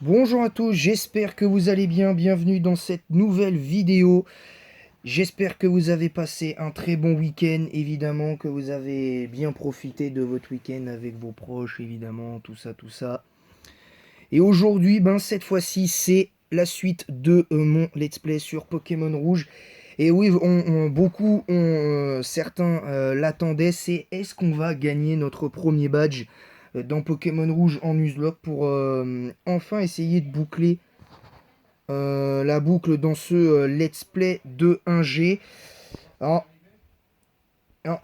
Bonjour à tous, j'espère que vous allez bien, bienvenue dans cette nouvelle vidéo. J'espère que vous avez passé un très bon week-end, évidemment, que vous avez bien profité de votre week-end avec vos proches, évidemment, tout ça, tout ça. Et aujourd'hui, cette fois-ci, c'est la suite de mon let's play sur Pokémon Rouge. Et oui, certains l'attendaient, c'est est-ce qu'on va gagner notre premier badge dans Pokémon Rouge en Nuzlocke pour enfin essayer de boucler la boucle dans ce let's play de 1G. Alors,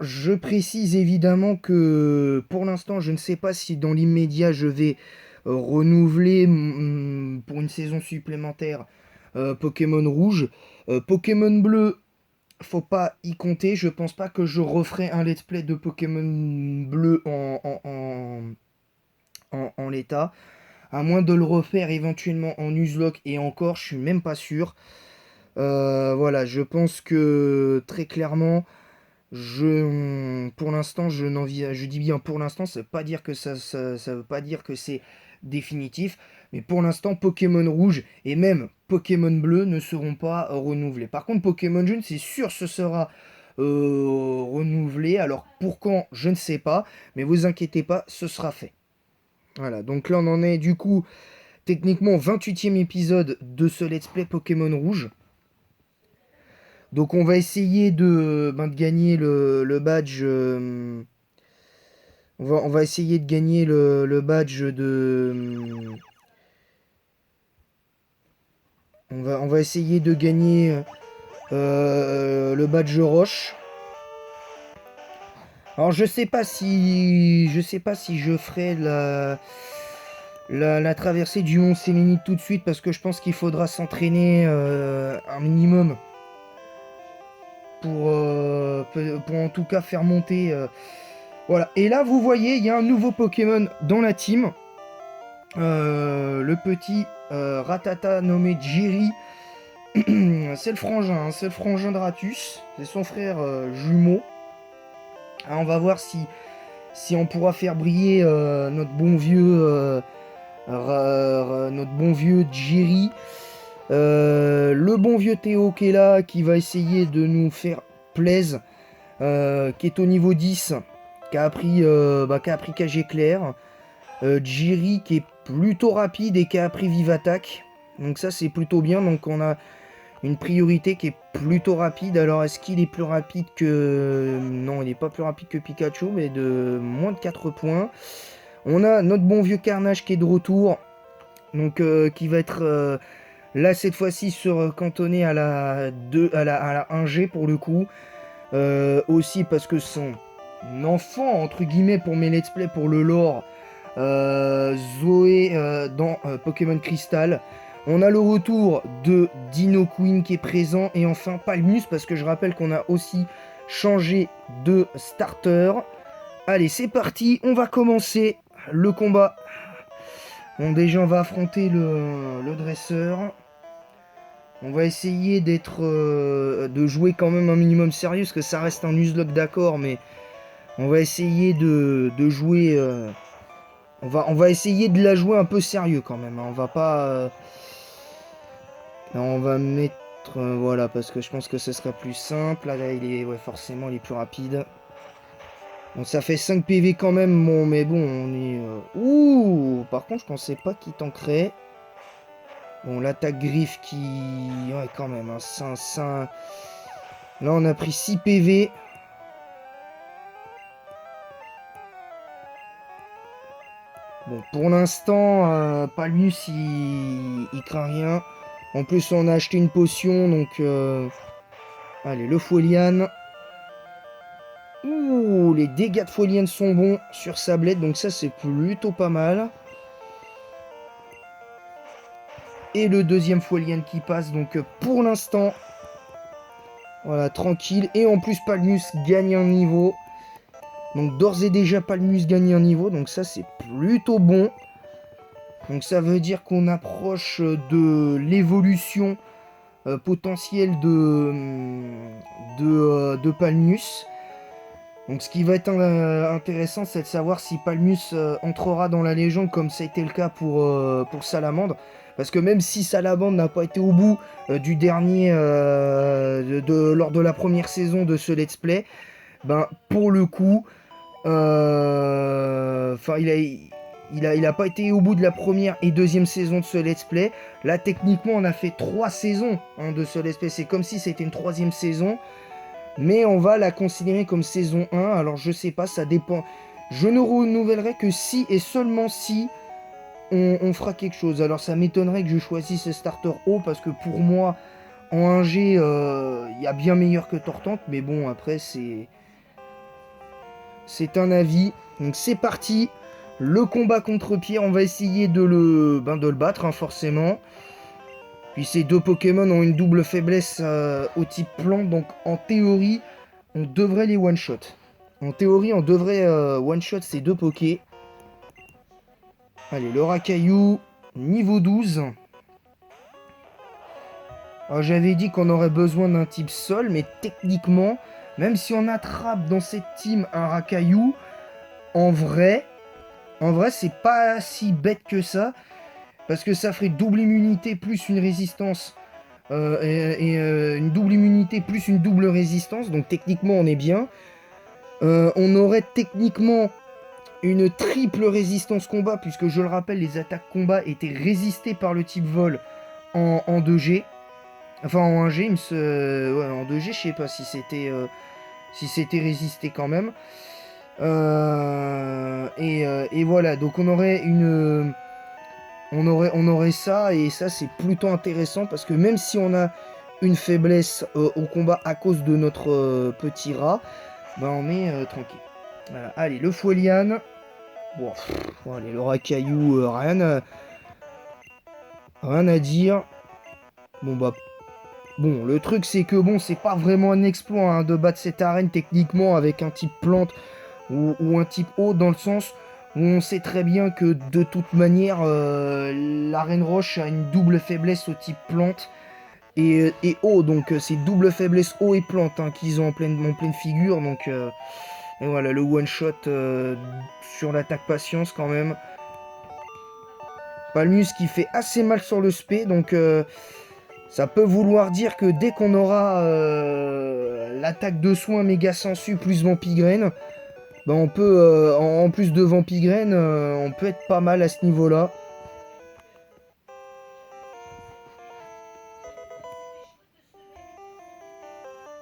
je précise évidemment que pour l'instant, je ne sais pas si dans l'immédiat je vais renouveler pour une saison supplémentaire Pokémon Rouge. Pokémon Bleu, faut pas y compter. Je pense pas que je referai un let's play de Pokémon Bleu en l'état. À moins de le refaire éventuellement en Nuzlocke, et encore, je suis même pas sûr. Voilà, je pense que très clairement, pour l'instant, je dis bien pour l'instant, ça veut pas dire que ça veut pas dire que c'est définitif, mais pour l'instant, Pokémon Rouge et même Pokémon Bleu ne seront pas renouvelés. Par contre, Pokémon Jaune, c'est sûr, ce sera renouvelé. Alors pour quand, je ne sais pas, mais vous inquiétez pas, ce sera fait. Voilà, donc là on en est du coup techniquement 28e épisode de ce Let's Play Pokémon Rouge. Donc on va essayer de gagner le badge. On va essayer de gagner le badge de. On va essayer de gagner le badge roche. Alors je sais pas si je ferai la traversée du mont Sélénite tout de suite, parce que je pense qu'il faudra s'entraîner un minimum pour en tout cas faire monter. Voilà. Et là, vous voyez, il y a un nouveau Pokémon dans la team. Le petit Ratata nommé Jerry. C'est le frangin, hein, c'est le frangin de Ratus. C'est son frère jumeau. Alors, on va voir si on pourra faire briller notre bon vieux Jerry. Le bon vieux Théo qui est là, qui va essayer de nous faire plaisir, qui est au niveau 10, qui a appris Cage Éclair. Jiri qui est plutôt rapide et qui a appris Vive Attaque. Donc ça c'est plutôt bien. Donc on a une priorité qui est plutôt rapide. Alors est-ce qu'il est plus rapide que... Non, il n'est pas plus rapide que Pikachu, mais de moins de 4 points. On a notre bon vieux Carnage qui est de retour. Donc qui va être là cette fois-ci cantonné à la 1G pour le coup. Aussi parce que son enfant entre guillemets pour mes let's play pour le lore, Zoé dans Pokémon Crystal. On a le retour de Dino Queen qui est présent, et enfin Palmus, parce que je rappelle qu'on a aussi changé de starter. Allez, c'est parti, on va commencer le combat. Bon, déjà on va affronter le dresseur. On va essayer de jouer quand même un minimum sérieux, parce que ça reste un Nuzlocke, d'accord, mais on va essayer de jouer... on va essayer de la jouer un peu sérieux quand même, hein. On va pas... Là, on va mettre... voilà, parce que je pense que ce sera plus simple. Là, ouais, forcément, il est plus rapide. Bon, ça fait 5 PV quand même, bon, mais bon, on est... Ouh! Par contre, je pensais pas qu'il tankerait. Bon, l'attaque griffe qui... Ouais, quand même, hein, Là, on a pris 6 PV. Bon, pour l'instant, Palmus, il craint rien. En plus, on a acheté une potion, donc... Allez, le Folian. Ouh, les dégâts de Folian sont bons sur Sablette, donc ça, c'est plutôt pas mal. Et le deuxième Folian qui passe, donc pour l'instant... Voilà, tranquille. Et en plus, Palmus gagne un niveau. Donc d'ores et déjà, Palmus gagne un niveau, donc ça, c'est plutôt bon. Donc ça veut dire qu'on approche de l'évolution potentielle de Palmus. Donc ce qui va être intéressant, c'est de savoir si Palmus entrera dans la légende comme ça a été le cas pour Salamandre. Parce que même si Salamandre n'a pas été au bout du dernier, lors de la première saison de ce let's play, ben pour le coup, enfin il a pas été au bout de la première et deuxième saison de ce let's play. Là techniquement on a fait 3 saisons hein, de ce let's play, c'est comme si c'était une troisième saison. Mais on va la considérer comme saison 1, alors je sais pas, ça dépend. Je ne renouvellerai que si et seulement si on fera quelque chose. Alors ça m'étonnerait que je choisisse ce starter haut parce que pour moi, en 1G, il y a bien meilleur que Tortante. Mais bon, après, c'est un avis. Donc c'est parti. Le combat contre Pierre, on va essayer de le battre, hein, forcément. Puis ces deux Pokémon ont une double faiblesse au type plante, donc en théorie, on devrait les one-shot. En théorie, on devrait one-shot ces deux Pokés. Allez, le Racaillou, niveau 12. Alors, j'avais dit qu'on aurait besoin d'un type sol, mais techniquement, même si on attrape dans cette team un Racaillou, en vrai, c'est pas si bête que ça. Parce que ça ferait double immunité plus une résistance. Une double immunité plus une double résistance. Donc techniquement, on est bien. On aurait techniquement une triple résistance combat, puisque je le rappelle, les attaques combat étaient résistées par le type vol en 2G. Enfin en 1G, ouais, en 2G, je sais pas si c'était résisté quand même. Et voilà, donc on aurait une... on aurait ça, et ça c'est plutôt intéressant, parce que même si on a une faiblesse au combat à cause de notre petit rat, bah on est tranquille. Voilà. Allez, le Folian. Bon, allez, le Racaillou, rien à dire. Bon bah, bon, le truc c'est que bon, c'est pas vraiment un exploit hein, de battre cette arène techniquement avec un type plante ou un type eau, dans le sens où on sait très bien que de toute manière, l'arène roche a une double faiblesse au type plante et eau, donc c'est double faiblesse eau et plante hein, qu'ils ont en pleine figure, donc et voilà, le one shot sur l'attaque patience quand même. Palmus qui fait assez mal sur le spé, donc ça peut vouloir dire que dès qu'on aura l'attaque de soins méga sensu plus Vampigraine, bah on peut, en plus de Vampigraine, on peut être pas mal à ce niveau-là.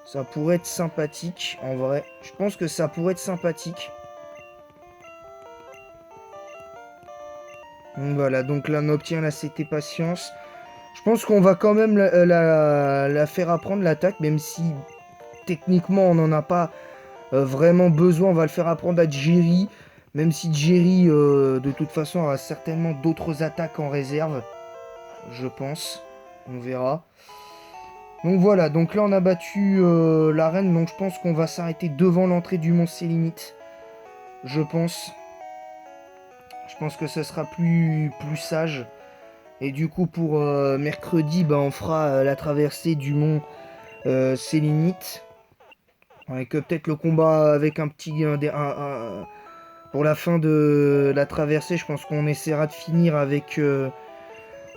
Ça pourrait être sympathique, en vrai. Je pense que ça pourrait être sympathique. Donc voilà, donc là on obtient la CT patience. Je pense qu'on va quand même la faire apprendre l'attaque, même si techniquement on n'en a pas vraiment besoin. On va le faire apprendre à Jerry, même si Jerry de toute façon aura certainement d'autres attaques en réserve, je pense. On verra. Donc voilà, donc là on a battu l'arène, donc je pense qu'on va s'arrêter devant l'entrée du Mont Sélénite. Je pense. Je pense que ce sera plus sage. Et du coup pour mercredi, bah, on fera la traversée du Mont Sélénite. Avec peut-être le combat avec un petit... pour la fin de la traversée, je pense qu'on essaiera de finir avec...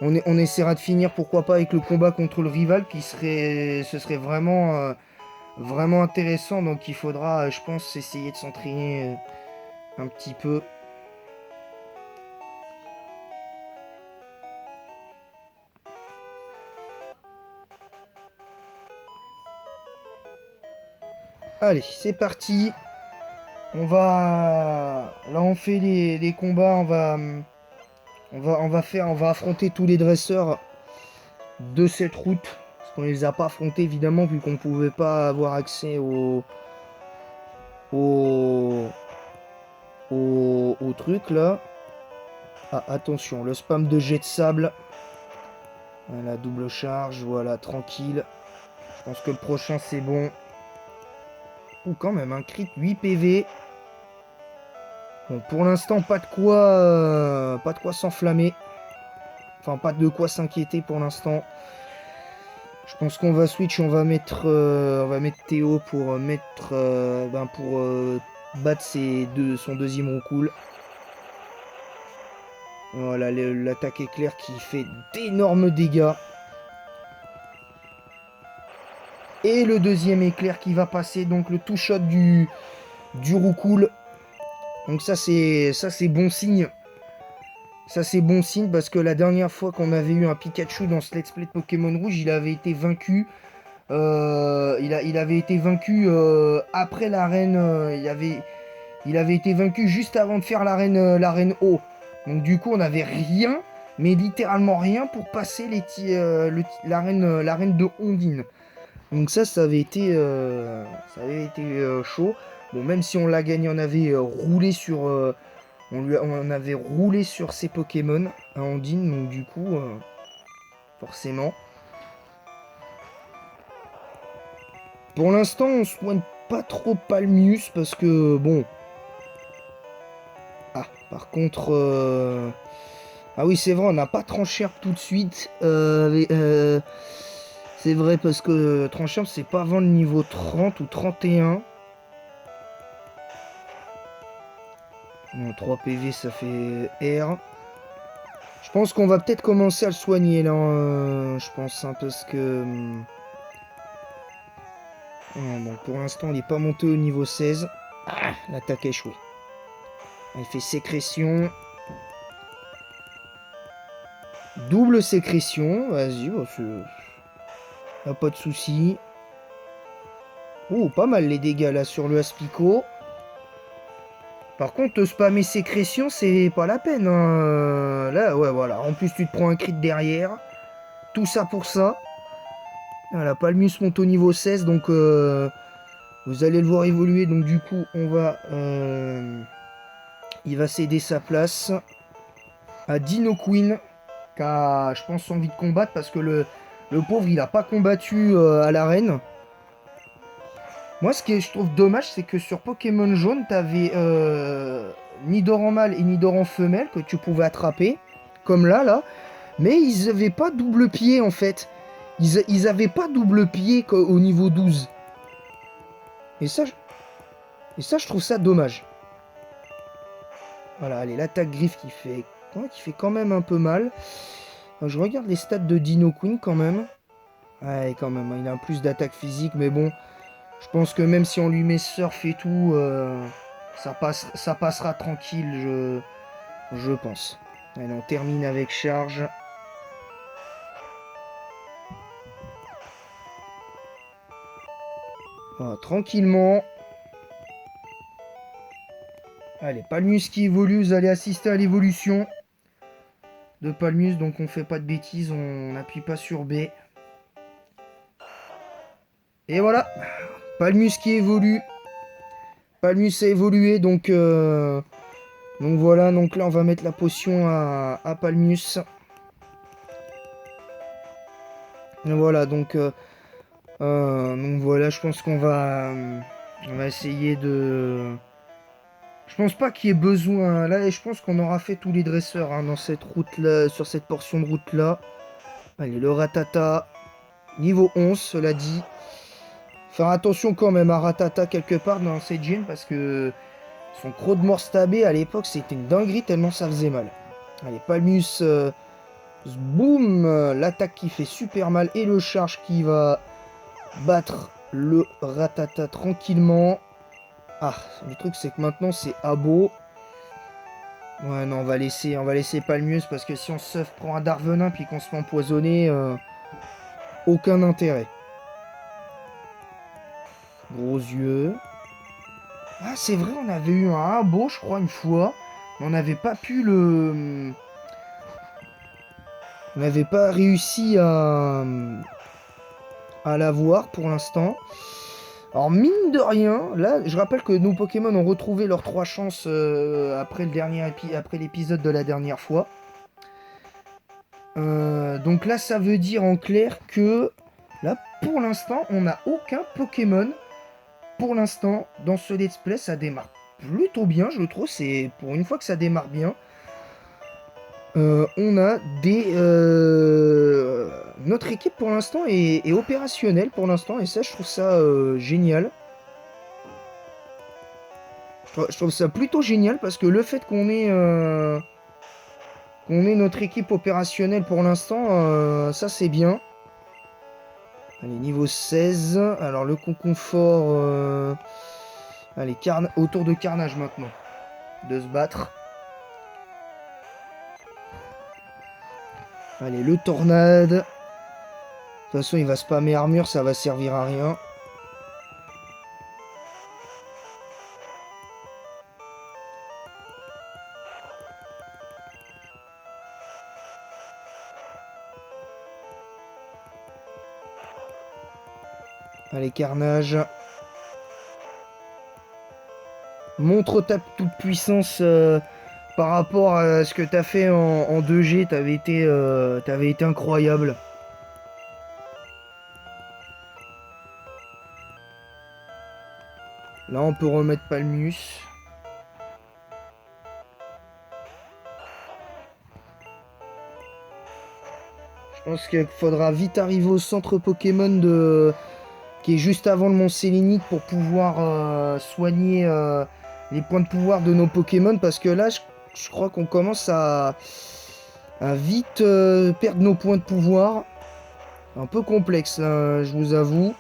on essaiera de finir, pourquoi pas, avec le combat contre le rival, ce serait vraiment, vraiment intéressant. Donc il faudra, je pense, essayer de s'entraîner un petit peu. Allez, c'est parti. On va... Là, on fait les combats. On va affronter tous les dresseurs de cette route. Parce qu'on les a pas affrontés, évidemment, vu qu'on pouvait pas avoir accès au, au truc, là. Ah, attention, le spam de jet de sable. Voilà, double charge, voilà, tranquille. Je pense que le prochain, c'est bon. Ou quand même, un crit 8 PV. Bon, pour l'instant, pas de quoi s'enflammer. Enfin, pas de quoi s'inquiéter pour l'instant. Je pense qu'on va switch, on va mettre Théo pour battre son deuxième roucoule. Voilà, l'attaque éclair qui fait d'énormes dégâts. Et le deuxième éclair qui va passer, donc le two shot du roucoule. Donc ça c'est bon signe. Ça c'est bon signe parce que la dernière fois qu'on avait eu un Pikachu dans ce let's play de Pokémon Rouge, il avait été vaincu. Il avait été vaincu après l'arène. Il avait été vaincu juste avant de faire l'arène haut. Donc du coup on n'avait rien, mais littéralement rien pour passer l'arène de Ondine. Donc ça avait été chaud. Bon, même si on l'a gagné, on avait roulé sur on avait roulé sur ses Pokémon à Ondine, donc du coup forcément. Pour l'instant, on soigne pas trop Palmius parce que bon. Ah, par contre ah oui, c'est vrai, on n'a pas Trancherp tout de suite. C'est vrai parce que Trancherp, c'est pas avant le niveau 30 ou 31. Bon, 3 PV, ça fait R. Je pense qu'on va peut-être commencer à le soigner là. Je pense, hein, parce que... bon, pour l'instant, il n'est pas monté au niveau 16. Ah, l'attaque a échoué. Il fait sécrétion. Double sécrétion. Vas-y, pas de souci. Oh, pas mal les dégâts là sur le Aspico. Par contre, spammer sécrétion, c'est pas la peine. Hein. Là, ouais, voilà. En plus, tu te prends un crit derrière. Tout ça pour ça. Voilà, Palmus monte au niveau 16, donc vous allez le voir évoluer. Donc du coup, il va céder sa place à Dino Queen, qui a, je pense, envie de combattre parce que le pauvre, il a pas combattu à l'arène. Moi, ce que je trouve dommage, c'est que sur Pokémon Jaune, t'avais Nidoran mâle et Nidoran femelle que tu pouvais attraper, comme là. Mais ils avaient pas double pied, en fait. Ils avaient pas double pied au niveau 12. Et ça, je trouve ça dommage. Voilà, allez, l'attaque griffe qui fait quand même un peu mal. Je regarde les stats de Dino Queen quand même. Ouais, quand même, il a un plus d'attaque physique, mais bon... Je pense que même si on lui met surf et tout, ça passera tranquille, je pense. Allez, on termine avec charge. Voilà, tranquillement. Allez, Palmus qui évolue, vous allez assister à l'évolution de Palmus, donc on fait pas de bêtises, on n'appuie pas sur B. Et voilà, Palmus qui évolue. Palmus a évolué, donc voilà, donc là on va mettre la potion à Palmus. Voilà, donc voilà, je pense qu'on va essayer de... Je pense pas qu'il y ait besoin là, et je pense qu'on aura fait tous les dresseurs hein, dans cette route là, sur cette portion de route là. Allez, le Rattata, niveau 11, cela dit. Faire attention quand même à Rattata quelque part dans cette gym parce que son croc de mort stabé à l'époque c'était une dinguerie tellement ça faisait mal. Allez, Palmus, boum, l'attaque qui fait super mal et le charge qui va battre le Rattata tranquillement. Ah, le truc c'est que maintenant c'est Abo. Ouais, non, on va laisser Palmus parce que si on se prend un Darvenin puis qu'on se fait empoisonner, aucun intérêt. Gros yeux. Ah, c'est vrai, on avait eu un Abo, je crois, une fois. Mais on n'avait pas pu le... On n'avait pas réussi à l'avoir pour l'instant. Alors mine de rien, là, je rappelle que nos Pokémon ont retrouvé leurs 3 chances après l'épisode de la dernière fois. Donc là, ça veut dire en clair que là, pour l'instant, on n'a aucun Pokémon. Pour l'instant, dans ce let's play, ça démarre plutôt bien, je trouve. C'est pour une fois que ça démarre bien. On a notre équipe pour l'instant est opérationnelle pour l'instant et ça je trouve ça génial. Je trouve ça plutôt génial parce que le fait qu'on ait notre équipe opérationnelle pour l'instant, ça c'est bien. Allez, niveau 16. Alors le confort... allez, autour de Carnage maintenant. De se battre. Allez, le Tornade. De toute façon, il va spammer armure, ça va servir à rien. Allez, Carnage. Montre ta toute puissance par rapport à ce que t'as fait en 2G. T'avais été incroyable. Là, on peut remettre Palmus. Je pense qu'il faudra vite arriver au centre Pokémon qui est juste avant le Mont Sélénite pour pouvoir soigner les points de pouvoir de nos Pokémon. Parce que là, je crois qu'on commence à vite perdre nos points de pouvoir. Un peu complexe, là, je vous avoue.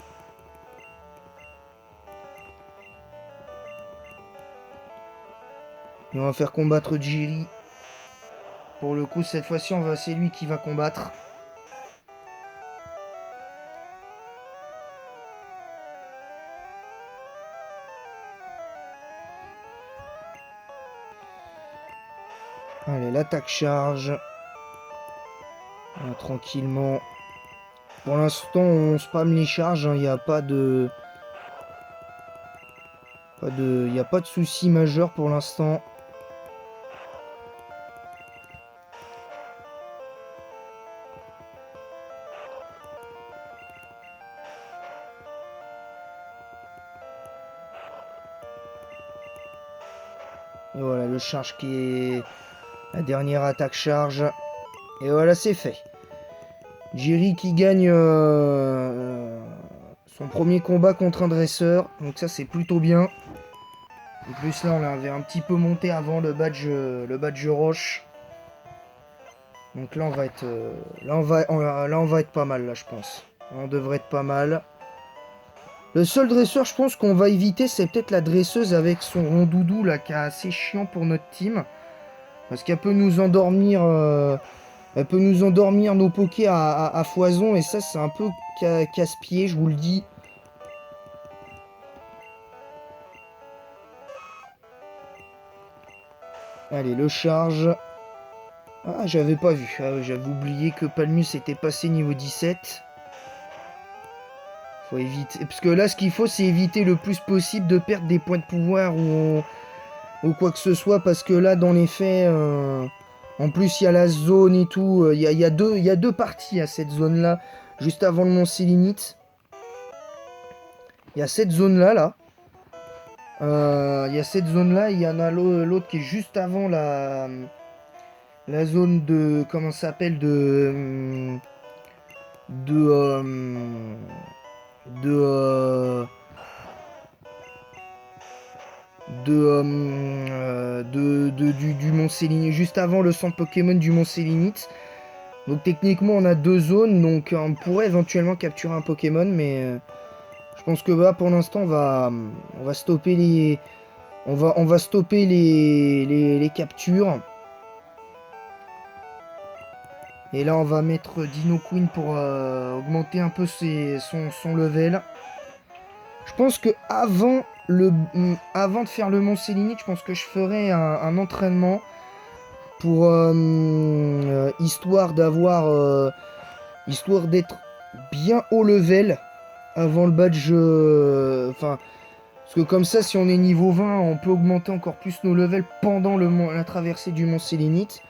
Et on va faire combattre Jiri. Pour le coup, cette fois-ci, c'est lui qui va combattre. Allez, l'attaque charge. Voilà, tranquillement. Pour l'instant, on spam les charges. Il n'y a pas de... Il n'y a pas de souci majeur pour l'instant. Et voilà, le charge qui est la dernière attaque charge. Et voilà, c'est fait. Jiri qui gagne son premier combat contre un dresseur. Donc ça, c'est plutôt bien. En plus, là, on avait un petit peu monté avant le badge roche. Donc là, on va être, là, on va être pas mal, là, je pense. On devrait être pas mal. Le seul dresseur, je pense qu'on va éviter, c'est peut-être la dresseuse avec son rondoudou, là, qui est assez chiant pour notre team. Parce qu'elle peut nous endormir... elle peut nous endormir nos pokés à foison. Et ça, c'est un peu casse-pied, je vous le dis. Allez, le charge. Ah, j'avais pas vu. Ah, j'avais oublié que Palmus était passé niveau 17. Faut éviter. Parce que là, ce qu'il faut, c'est éviter le plus possible de perdre des points de pouvoir ou quoi que ce soit. Parce que là, dans les faits, en plus, il y a la zone et tout. Il y a deux parties à cette zone-là. Juste avant le Mont Sélénite. Il y a cette zone-là, là. Il y a cette zone-là. Il y en a l'autre qui est juste avant la zone de... Comment ça s'appelle du Mont Sélénite, juste avant le centre Pokémon du Mont Sélénite. Donc techniquement on a deux zones, donc on pourrait éventuellement capturer un Pokémon, mais je pense que là pour l'instant on va stopper les captures. Et là on va mettre Dino Queen pour augmenter un peu son level. Je pense que avant de faire le Mont Sélénite, je pense que je ferai un entraînement pour histoire d'être bien haut level avant le badge. Enfin, parce que comme ça, si on est niveau 20, on peut augmenter encore plus nos levels pendant la traversée du Mont Sélénite.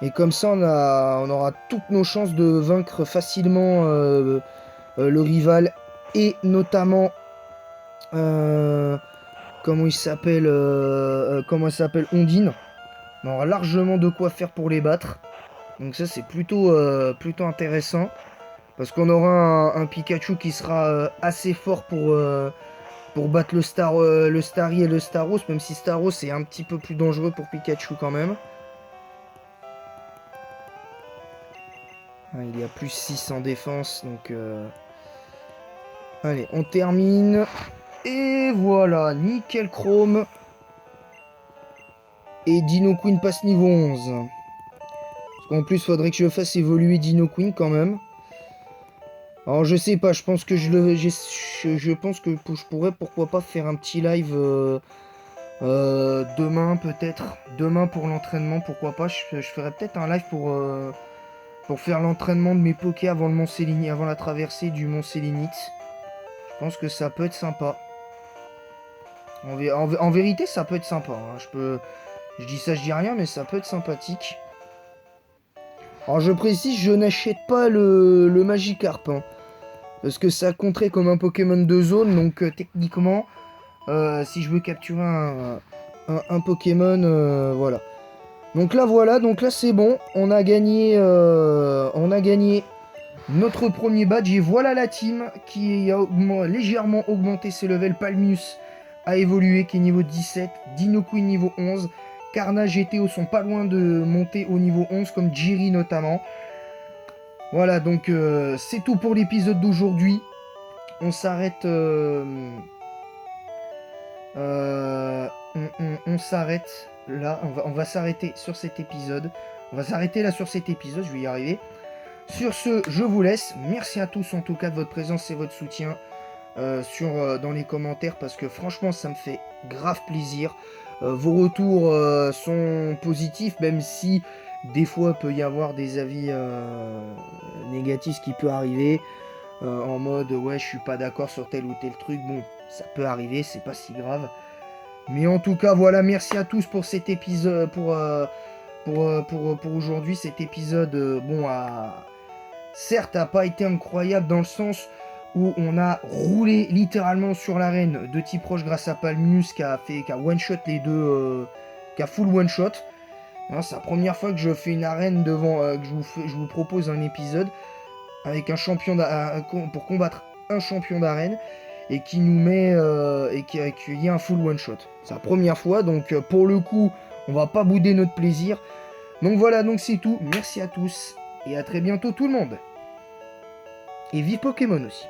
Et comme ça, on aura toutes nos chances de vaincre facilement le rival et notamment comment il s'appelle Ondine. On aura largement de quoi faire pour les battre. Donc ça c'est plutôt intéressant. Parce qu'on aura un Pikachu qui sera assez fort pour battre le Starry et le Staros. Même si Staros est un petit peu plus dangereux pour Pikachu quand même. Il est à plus 6 en défense. Donc allez, on termine. Et voilà, nickel chrome. Et Dino Queen passe niveau 11. Parce qu'en plus, faudrait que je fasse évoluer Dino Queen quand même. Alors je sais pas, je pense que je pense que je pourrais pourquoi pas faire un petit live demain peut-être. Demain pour l'entraînement, pourquoi pas. Je ferai peut-être un live pour faire l'entraînement de mes Pokés avant le Mont Sélénite, avant la traversée du Mont Sélénite. Je pense que ça peut être sympa. En vérité, ça peut être sympa. Hein. Je dis ça, je dis rien, mais ça peut être sympathique. Alors je précise, je n'achète pas le Magikarp. Hein, parce que ça compterait comme un Pokémon de zone. Donc techniquement, si je veux capturer un Pokémon, voilà. Donc là voilà, donc là c'est bon. On a gagné notre premier badge. Et voilà la team qui a légèrement augmenté ses levels. Palmius a évolué, qui est niveau 17. Dino Queen niveau 11. Carnage et Théo sont pas loin de monter au niveau 11, comme Jiri notamment. Voilà, donc c'est tout pour l'épisode d'aujourd'hui. On s'arrête... on s'arrête là. On va s'arrêter sur cet épisode. On va s'arrêter là sur cet épisode, je vais y arriver. Sur ce, je vous laisse. Merci à tous en tout cas de votre présence et votre soutien dans les commentaires, parce que franchement ça me fait grave plaisir. Vos retours sont positifs, même si des fois il peut y avoir des avis négatifs qui peut arriver, en mode ouais je suis pas d'accord sur tel ou tel truc. Bon, ça peut arriver, c'est pas si grave. Mais en tout cas voilà, merci à tous pour cet épisode, pour aujourd'hui. Cet épisode, certes a pas été incroyable dans le sens où on a roulé littéralement sur l'arène de type roche grâce à Palmius qui a one shot les deux, qui a full one shot. Hein, c'est la première fois que je fais une arène devant, que je vous propose un épisode avec un champion pour combattre un champion d'arène et qui nous met et qu'il y a un full one shot. C'est la première fois, donc pour le coup on va pas bouder notre plaisir. Donc voilà, donc c'est tout. Merci à tous et à très bientôt tout le monde. Et vive Pokémon aussi.